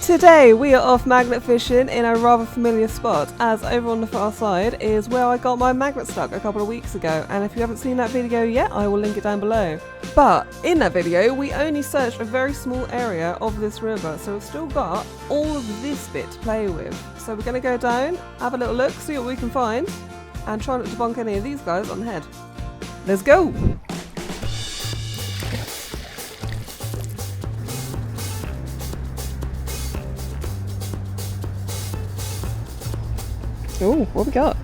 Today we are off magnet fishing in a rather familiar spot, as over on the far side is where I got my magnet stuck a couple of weeks ago, and if you haven't seen that video yet I will link it down below. But in that video we only searched a very small area of this river, so we've still got all of this bit to play with. So we're going to go down, have a little look, see what we can find, and try not to bonk any of these guys on the head. Let's go! Ooh, what we got?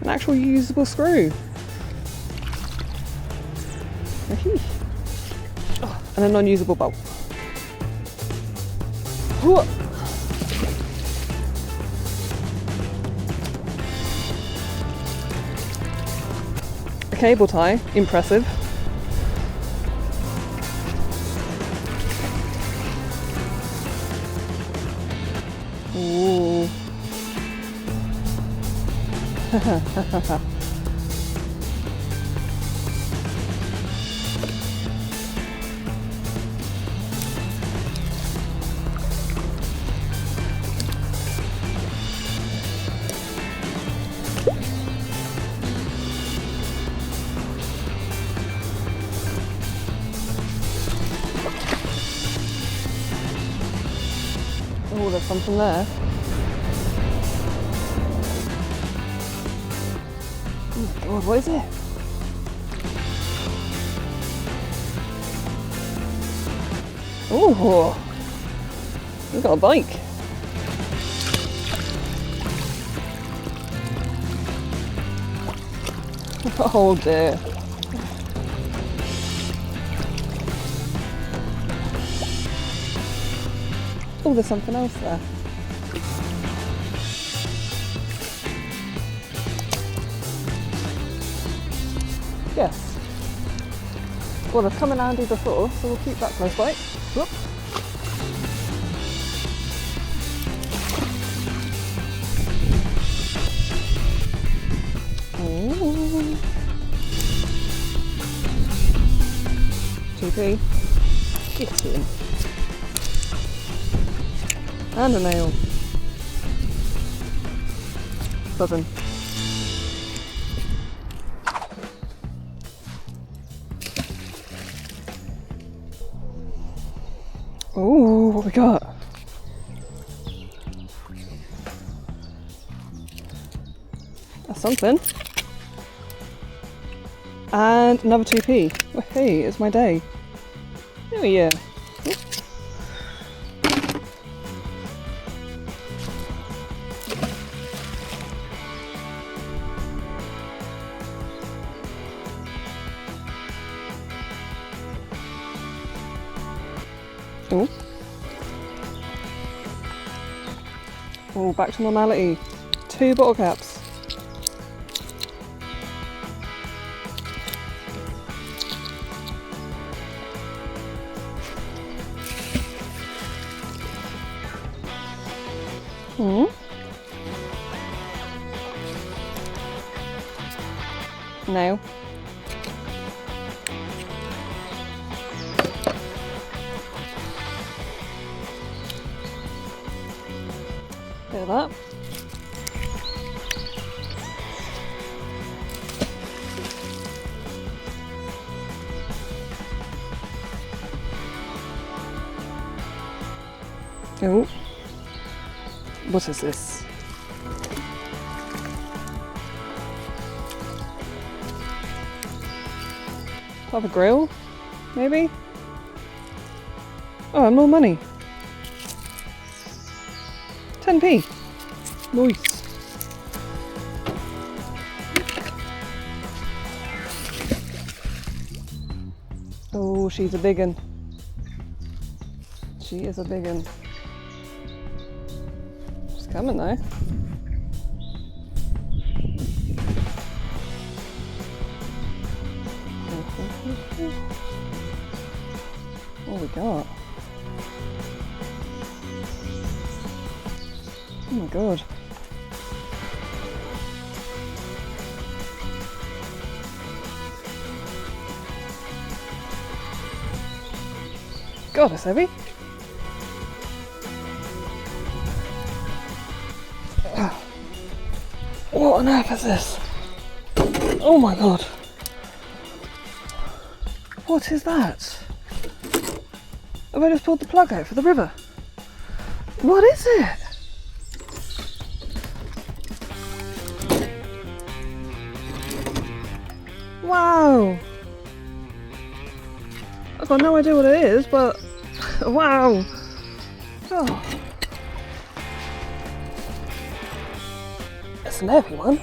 An actual usable screw. Oh, and a non-usable bolt. A cable tie, impressive. Ooh. Oh, there's something there. Oh God, what is it? Oh, we've got a bike. Oh dear. Oh, there's something else there. Yes. Well, they've come in handy before, so we'll keep that close by. Whoop. Ooh. 2p. Get in. And a nail. Buzzing. Ooh, what we got? That's something. And another 2p. Well, hey, it's my day. Oh yeah. Oh. Oh, back to normality. 2 bottle caps. Hmm. No. Bit of that. Oh. What is this? Have a grill? Maybe? Oh, and more money. 10p. Nice. Oh, she's a big one. She is a big one. She's coming though. What we got? Oh my God. God, it's heavy. What on earth is this? Oh my god. What is that? Have I just pulled the plug out for the river? What is it? Wow. I've got no idea what it is, but wow. Oh. It's an heavy one.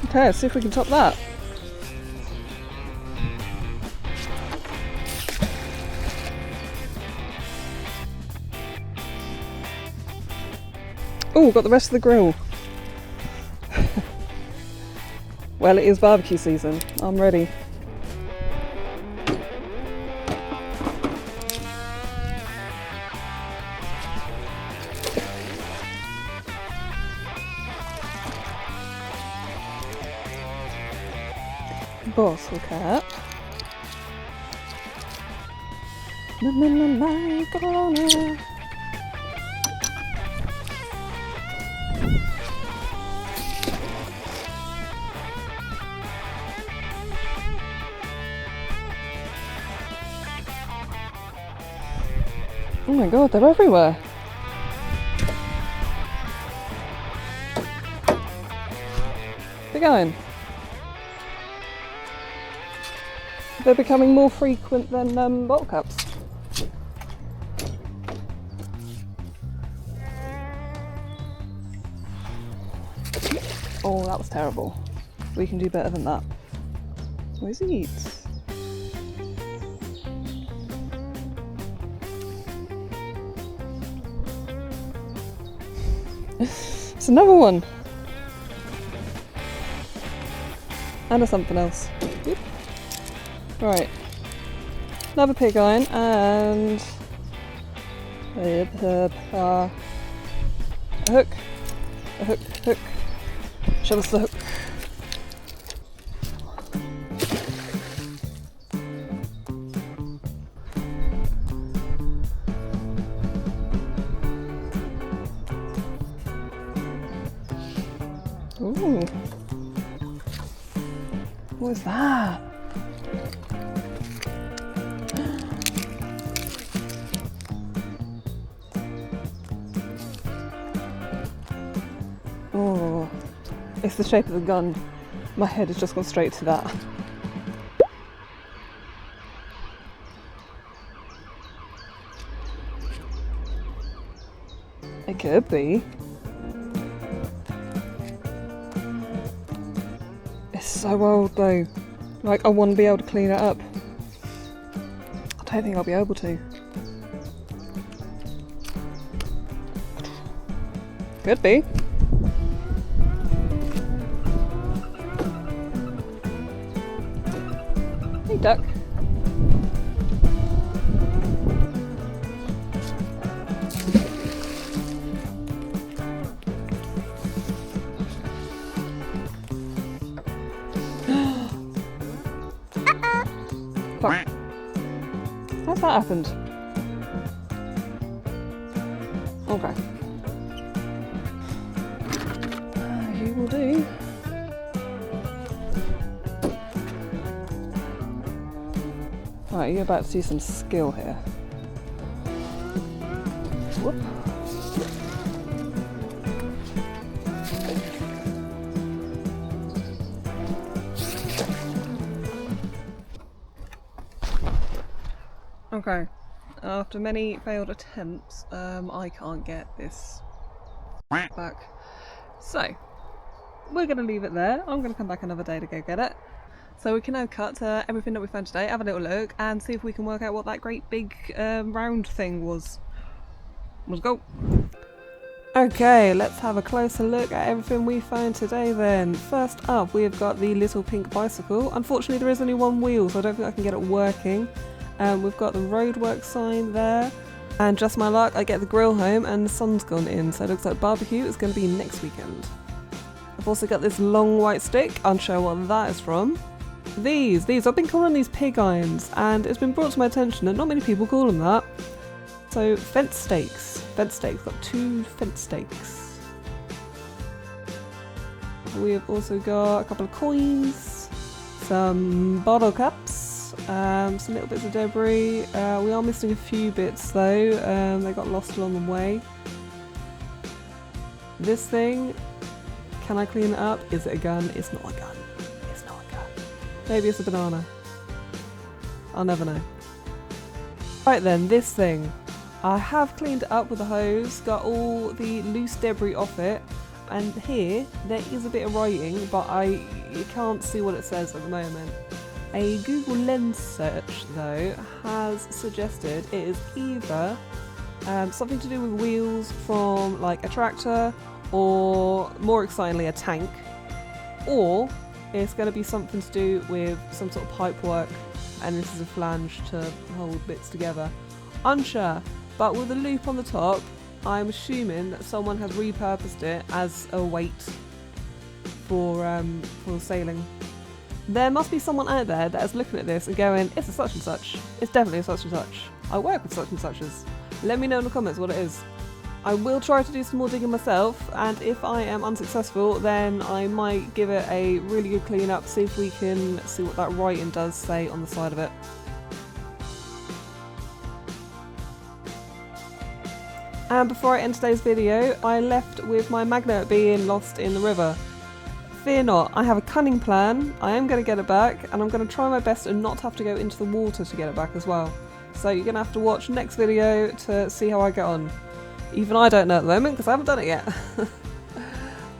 Okay, let's see if we can top that. Oh, got the rest of the grill. Well, it is barbecue season. I'm ready. Bottle cap. Corona. Oh my god, they're everywhere. They're going. They're becoming more frequent than bottle caps. Oh, that was terrible. We can do better than that. Where's he eats? It's another one. And a something else. Oop. Right. Another pig iron and a hook. A hook. Show us the hook. Ooh. What is that? Oh, it's the shape of the gun. My head has just gone straight to that. It could be. It's so old though. Like, I want to be able to clean it up. I don't think I'll be able to. Could be. Hey, duck. Fuck. How's that happened? Okay. You will do. Right, you're about to see some skill here. Whoop. Okay, after many failed attempts, I can't get this back. So, we're going to leave it there. I'm going to come back another day to go get it. So we can now cut to everything that we found today, have a little look, and see if we can work out what that great big round thing was. Let's go. Okay, let's have a closer look at everything we found today then. First up, we have got the little pink bicycle. Unfortunately, there is only one wheel, so I don't think I can get it working. We've got the roadwork sign there, and just my luck, I get the grill home and the sun's gone in, so it looks like barbecue is going to be next weekend. I've also got this long white stick, unsure what that is from. These, I've been calling these pig irons, and it's been brought to my attention that not many people call them that. So, fence stakes, got 2 fence stakes. We have also got a couple of coins, some bottle caps, some little bits of debris. We are missing a few bits though, they got lost along the way. This thing, can I clean it up? Is it a gun? It's not a gun. It's not a gun. Maybe it's a banana. I'll never know. Right then, this thing. I have cleaned it up with a hose, got all the loose debris off it, and here there is a bit of writing, but you can't see what it says at the moment. A Google Lens search though has suggested it is either something to do with wheels from like a tractor, or more excitingly a tank, or it's going to be something to do with some sort of pipe work, and this is a flange to hold bits together. Unsure, but with a loop on the top, I'm assuming that someone has repurposed it as a weight for sailing. There must be someone out there that is looking at this and going, it's a such and such. It's definitely a such and such. I work with such and suches. Let me know in the comments what it is. I will try to do some more digging myself, and if I am unsuccessful, then I might give it a really good clean up, see if we can see what that writing does say on the side of it. And before I end today's video, I left with my magnet being lost in the river. Fear not, I have a cunning plan. I am going to get it back, and I'm going to try my best and not have to go into the water to get it back as well. So you're going to have to watch next video to see how I get on. Even I don't know at the moment because I haven't done it yet.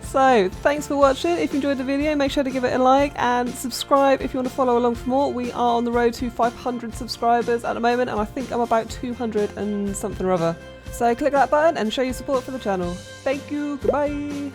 So thanks for watching. If you enjoyed the video, make sure to give it a like and subscribe if you want to follow along for more. We are on the road to 500 subscribers at the moment, and I think I'm about 200 and something or other. So click that button and show your support for the channel. Thank you, goodbye!